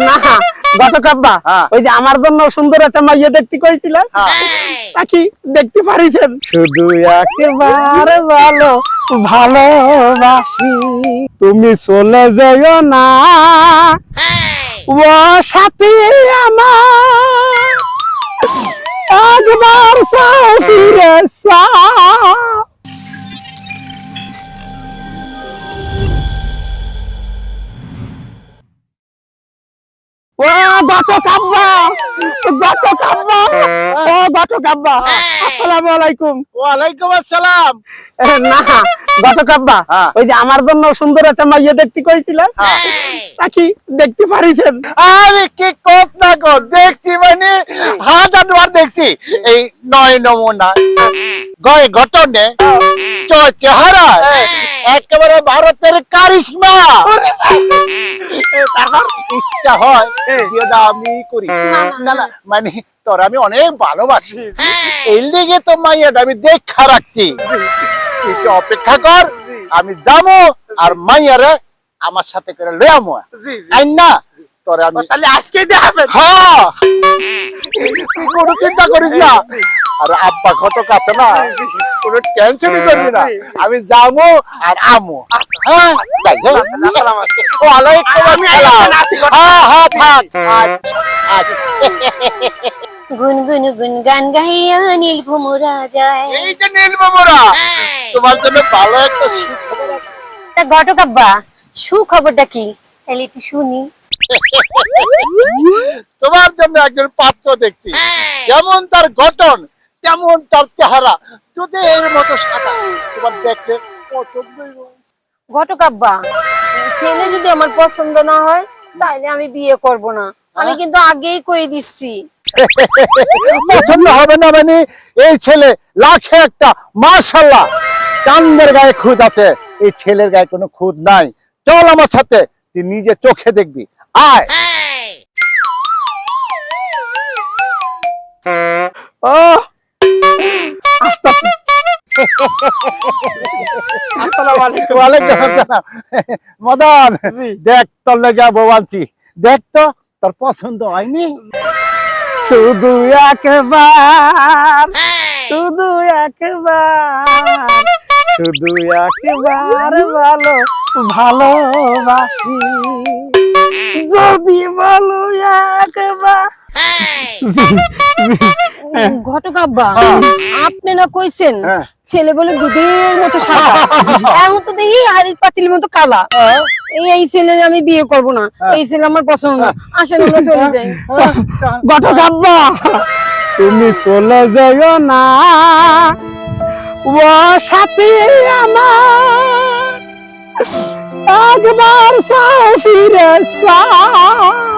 না গতকাব্বা ওই যে আমার জন্য সুন্দর একটা মাইয়া দেখতে কইছিলেন তা কি দেখতে পারিছেন? শুধু একবার ভালো ভালোবাসি তুমি চলে যাও না ও সাথী আমার একবার চাও ফিরে চাও। ও গতকাব্বা ও গতকাব্বা আসসালামু আলাইকুম। ওয়ালাইকুম আসসালাম। না গতকাব্বা ওই যে আমার জন্য সুন্দর একটা মাইয়া দেখতে কইছিলেন তা কি দেখতে পারিছেন? আরে কি কস না গো, দেখছি মানে হাজারবার দেখছি। এই নয় নমুনা গয় গঠনে চেহারা একেবারে ভারতের কারিশমা। তারপর ইচ্ছা হয় বিয়েটা আমি করি। না না মানে তোর আমি অনেক ভালোবাসি, এই লিগে তো মাইয়াটা আমি দেখা রাখছি। তুই একটু অপেক্ষা কর, আমি যাবো আর মাইয়ারে আমার সাথে করে লয়ে আমো। আইন না তোরে আমি তাহলে আজকে দেখাবেন? হ্যাঁ, তুই কোনো চিন্তা করিস না। আর আব্বা ঘটক আছে না, কোনো টেনশনই করবি না। আমি যাবো আর আমো। হ্যাঁ ওয়ালাইকুম আসসালাম। হ্যাঁ হ্যাঁ থাক। আচ্ছা গুনগুন গুন গান গাইয়া নীল ভুমরা যায়। এই যে নীল বাবুরা, তোমার জন্য ভালো একটা সুখবর আছে। তা ঘটকাব্বা সুখবরটা কি তাহলে একটু শুনি। তোমার জন্য একজন পাত্র দেখছি, যেমন তার গঠন তেমন তার চেহারা, যদি এর মতো সাদা, তোমার দেখতে পছন্দই হবে। ঘটকাব্বা ছেলে যদি আমার পছন্দ না হয় তাহলে আমি বিয়ে করব না, আমি কিন্তু আগেই কই দিচ্ছি। পছন্দ হবে না মানে এই ছেলে লাখে একটা, মাশাআল্লাহ চাঁদের গায়ে খুদ আছে, এই ছেলের গায়ে কোনো খুদ নাই। চল আমার সাথে, তুই নিজে চোখে দেখবি। আয়। ও আসসালামু আলাইকুম। ওয়ালাইকুম আসসালাম। মদন দেখ তোর লেগে বউ আনছি, দেখ তো তোর পছন্দ হয়নি? শুধু একবার শুধু একবার শুধু একবার ভালো ভালোবাসি যদি বলো একবার। ঘটকাব্বা আপনি না কইছেন ছেলে বলে দুধের মতো সাদা, এখন তো দেখি হাড়ির পাতিলের মতো কালা। এই ছেলে আমি বিয়ে করব না, এই ছেলে আমার পছন্দ না। আসেন আমরা চলে যাই। গতকাব্বা তুমি চলে যাও না ও সাথী আমার একবার চাও ফিরে চাও।